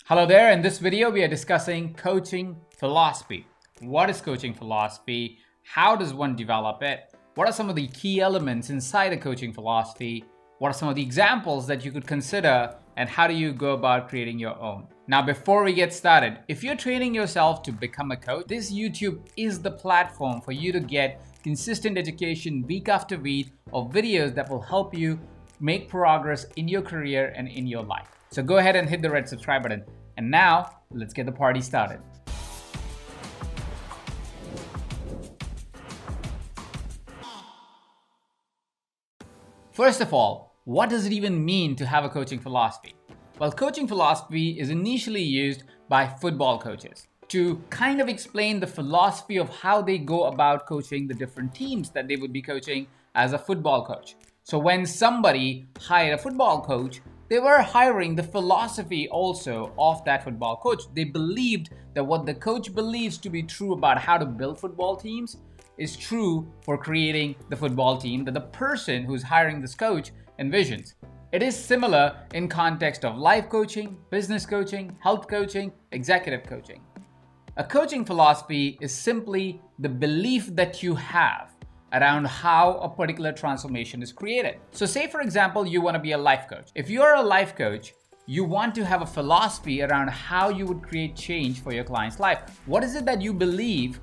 Hello there, in this video we are discussing coaching philosophy. What is coaching philosophy? How does one develop it? What are some of the key elements inside a coaching philosophy? What are some of the examples that you could consider, and how do you go about creating your own? Now, before we get started, if you're training yourself to become a coach, this YouTube is the platform for you to get consistent education week after week of videos that will help you make progress in your career and in your life. So go ahead and hit the red subscribe button. And now, let's get the party started. First of all, what does it even mean to have a coaching philosophy? Well, coaching philosophy is initially used by football coaches to kind of explain the philosophy of how they go about coaching the different teams that they would be coaching as a football coach. So when somebody hired a football coach, they were hiring the philosophy also of that football coach. They believed that what the coach believes to be true about how to build football teams is true for creating the football team that the person who's hiring this coach envisions. It is similar in context of life coaching, business coaching, health coaching, executive coaching. A coaching philosophy is simply the belief that you have around how a particular transformation is created. So say, for example, you want to be a life coach. If you're a life coach, you want to have a philosophy around how you would create change for your client's life. What is it that you believe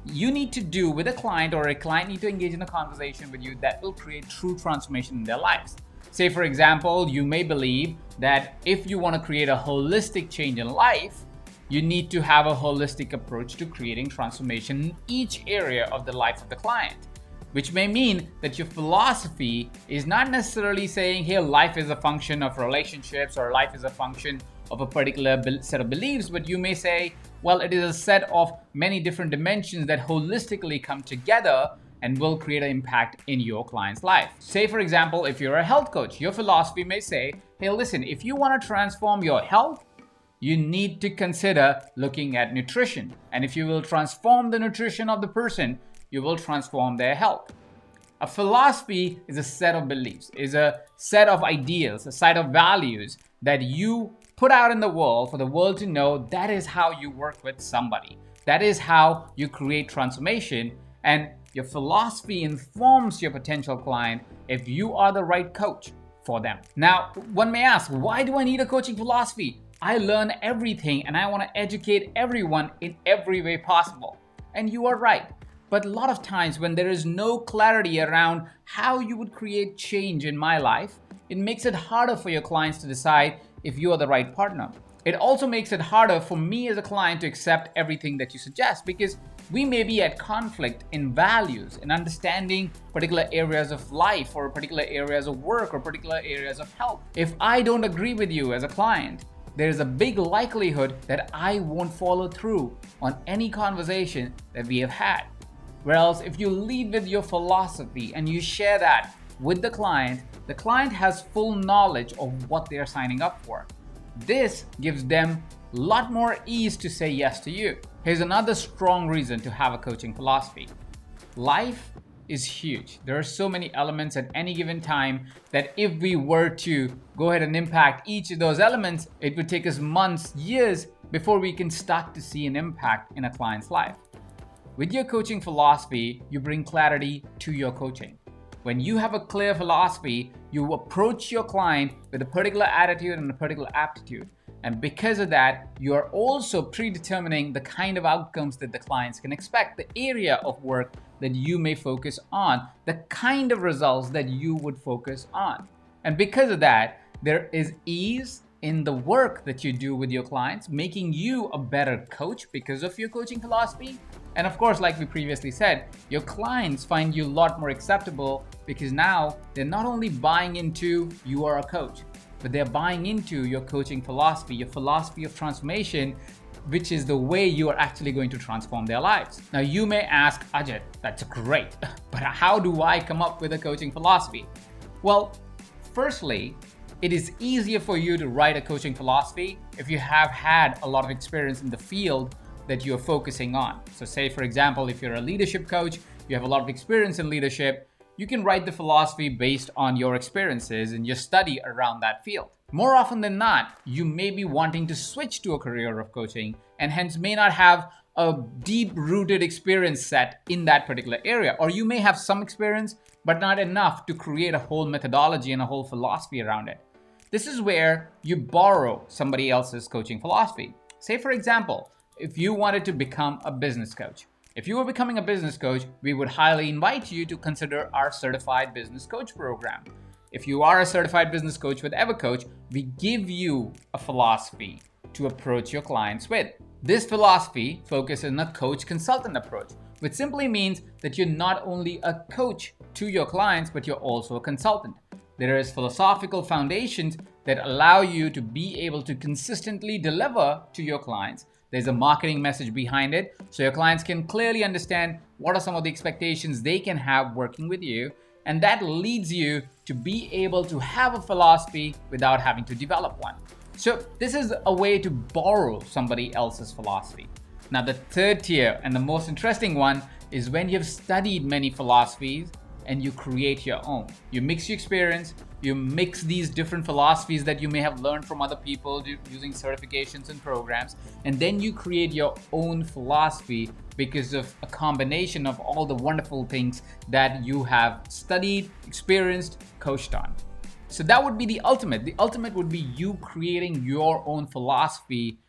you need to do with a client, or a client need to engage in a conversation with you that will create true transformation in their lives? Say, for example, you may believe that if you want to create a holistic change in life, you need to have a holistic approach to creating transformation in each area of the life of the client. Which may mean that your philosophy is not necessarily saying, hey, life is a function of relationships, or life is a function of a particular set of beliefs, but you may say, well, it is a set of many different dimensions that holistically come together and will create an impact in your client's life. Say, for example, if you're a health coach, your philosophy may say, hey, listen, if you want to transform your health, you need to consider looking at nutrition. And if you will transform the nutrition of the person, you will transform their health. A philosophy is a set of beliefs, is a set of ideas, a set of values that you put out in the world for the world to know that is how you work with somebody. That is how you create transformation, and your philosophy informs your potential client if you are the right coach for them. Now, one may ask, why do I need a coaching philosophy? I learn everything and I want to educate everyone in every way possible. And you are right. But a lot of times when there is no clarity around how you would create change in my life, it makes it harder for your clients to decide if you are the right partner. It also makes it harder for me as a client to accept everything that you suggest, because we may be at conflict in values, in understanding particular areas of life, or particular areas of work, or particular areas of health. If I don't agree with you as a client, there is a big likelihood that I won't follow through on any conversation that we have had. Whereas if you lead with your philosophy and you share that with the client has full knowledge of what they are signing up for. This gives them a lot more ease to say yes to you. Here's another strong reason to have a coaching philosophy. Life is huge. There are so many elements at any given time that if we were to go ahead and impact each of those elements, it would take us months, years before we can start to see an impact in a client's life. With your coaching philosophy, you bring clarity to your coaching. When you have a clear philosophy, you approach your client with a particular attitude and a particular aptitude. And because of that, you are also predetermining the kind of outcomes that the clients can expect, the area of work that you may focus on, the kind of results that you would focus on. And because of that, there is ease in the work that you do with your clients, making you a better coach because of your coaching philosophy. And of course, like we previously said, your clients find you a lot more acceptable because now they're not only buying into you are a coach, but they're buying into your coaching philosophy, your philosophy of transformation, which is the way you are actually going to transform their lives. Now you may ask, Ajit, that's great, but how do I come up with a coaching philosophy? Well, firstly, it is easier for you to write a coaching philosophy if you have had a lot of experience in the field that you're focusing on. So say, for example, if you're a leadership coach, you have a lot of experience in leadership, you can write the philosophy based on your experiences and your study around that field. More often than not, you may be wanting to switch to a career of coaching and hence may not have a deep-rooted experience set in that particular area. Or you may have some experience, but not enough to create a whole methodology and a whole philosophy around it. This is where you borrow somebody else's coaching philosophy. Say, for example, if you wanted to become a business coach. If you were becoming a business coach, we would highly invite you to consider our Certified Business Coach program. If you are a certified business coach with EverCoach, we give you a philosophy to approach your clients with. This philosophy focuses on a coach-consultant approach, which simply means that you're not only a coach to your clients, but you're also a consultant. There is philosophical foundations that allow you to be able to consistently deliver to your clients. There's a marketing message behind it, so your clients can clearly understand what are some of the expectations they can have working with you, and that leads you to be able to have a philosophy without having to develop one. So this is a way to borrow somebody else's philosophy. Now the third tier and the most interesting one is when you've studied many philosophies and you create your own. You mix your experience, you mix these different philosophies that you may have learned from other people using certifications and programs, and then you create your own philosophy because of a combination of all the wonderful things that you have studied, experienced, coached on. So that would be the ultimate. The ultimate would be you creating your own philosophy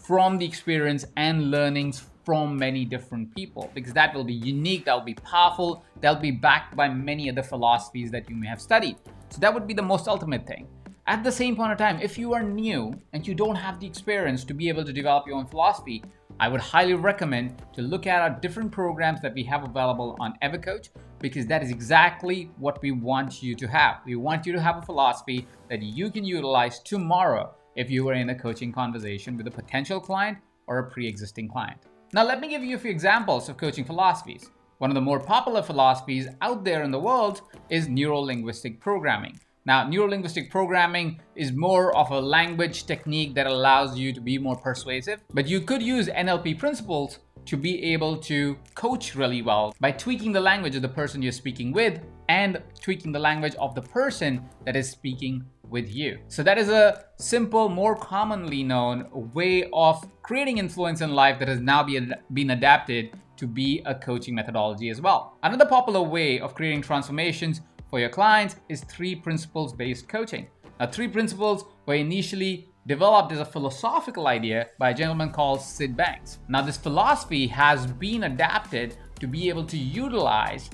from the experience and learnings from many different people, because that will be unique, that will be powerful, that will be backed by many other philosophies that you may have studied. So that would be the most ultimate thing. At the same point of time, if you are new and you don't have the experience to be able to develop your own philosophy, I would highly recommend to look at our different programs that we have available on EverCoach, because that is exactly what we want you to have. We want you to have a philosophy that you can utilize tomorrow if you were in a coaching conversation with a potential client or a pre-existing client. Now let me give you a few examples of coaching philosophies. One of the more popular philosophies out there in the world is neuro-linguistic programming. Now, neuro-linguistic programming is more of a language technique that allows you to be more persuasive, but you could use NLP principles to be able to coach really well by tweaking the language of the person you're speaking with and tweaking the language of the person that is speaking with you. So that is a simple, more commonly known way of creating influence in life that has now been adapted to be a coaching methodology as well. Another popular way of creating transformations for your clients is 3 principles-based coaching. Now, 3 principles were initially developed as a philosophical idea by a gentleman called Sid Banks. Now, this philosophy has been adapted to be able to utilize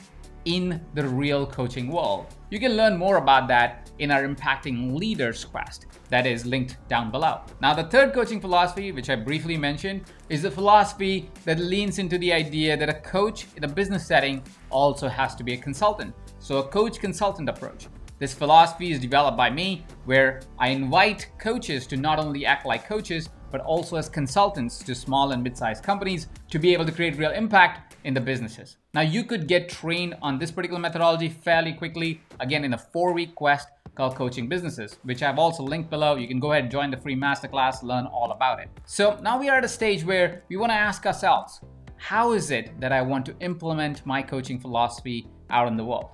in the real coaching world. You can learn more about that in our Impacting Leaders Quest that is linked down below. Now, the third coaching philosophy, which I briefly mentioned, is the philosophy that leans into the idea that a coach in a business setting also has to be a consultant. So a coach-consultant approach. This philosophy is developed by me, where I invite coaches to not only act like coaches, but also as consultants to small and mid-sized companies to be able to create real impact in the businesses. Now, you could get trained on this particular methodology fairly quickly, again, in a 4-week quest called Coaching Businesses, which I've also linked below. You can go ahead and join the free masterclass, learn all about it. So now we are at a stage where we want to ask ourselves, how is it that I want to implement my coaching philosophy out in the world?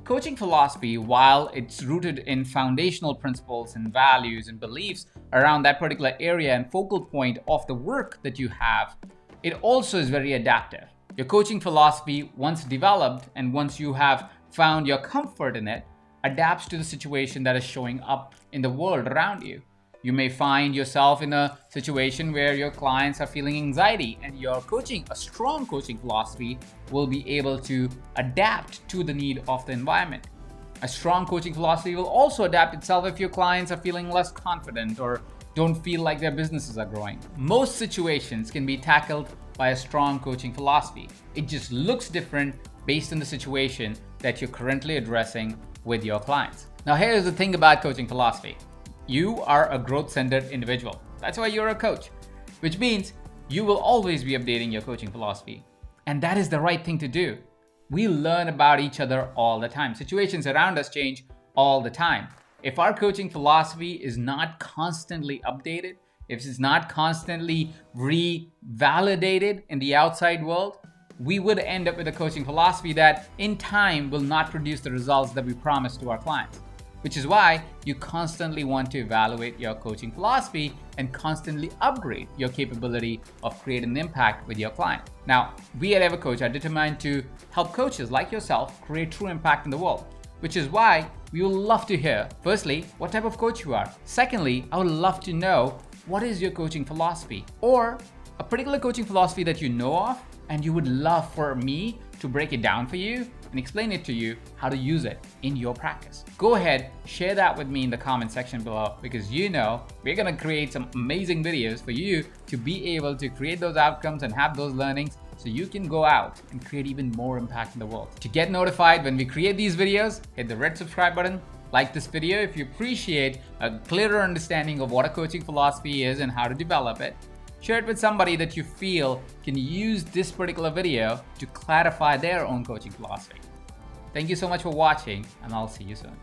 Coaching philosophy, while it's rooted in foundational principles and values and beliefs around that particular area and focal point of the work that you have, it also is very adaptive. Your coaching philosophy, once developed and once you have found your comfort in it, adapts to the situation that is showing up in the world around you. You may find yourself in a situation where your clients are feeling anxiety, and your coaching, a strong coaching philosophy, will be able to adapt to the need of the environment. A strong coaching philosophy will also adapt itself if your clients are feeling less confident or don't feel like their businesses are growing. Most situations can be tackled by a strong coaching philosophy. It just looks different based on the situation that you're currently addressing with your clients. Now, here's the thing about coaching philosophy. You are a growth-centered individual. That's why you're a coach, which means you will always be updating your coaching philosophy. And that is the right thing to do. We learn about each other all the time. Situations around us change all the time. If our coaching philosophy is not constantly updated, if it's not constantly revalidated in the outside world, we would end up with a coaching philosophy that in time will not produce the results that we promise to our clients. Which is why you constantly want to evaluate your coaching philosophy and constantly upgrade your capability of creating an impact with your client. Now, we at EverCoach are determined to help coaches like yourself create true impact in the world, which is why we would love to hear, firstly, what type of coach you are. Secondly, I would love to know what is your coaching philosophy, or a particular coaching philosophy that you know of and you would love for me to break it down for you and explain it to you how to use it in your practice. Go ahead, share that with me in the comment section below, because you know we're gonna create some amazing videos for you to be able to create those outcomes and have those learnings so you can go out and create even more impact in the world. To get notified when we create these videos, hit the red subscribe button, like this video if you appreciate a clearer understanding of what a coaching philosophy is and how to develop it. Share it with somebody that you feel can use this particular video to clarify their own coaching philosophy. Thank you so much for watching, and I'll see you soon.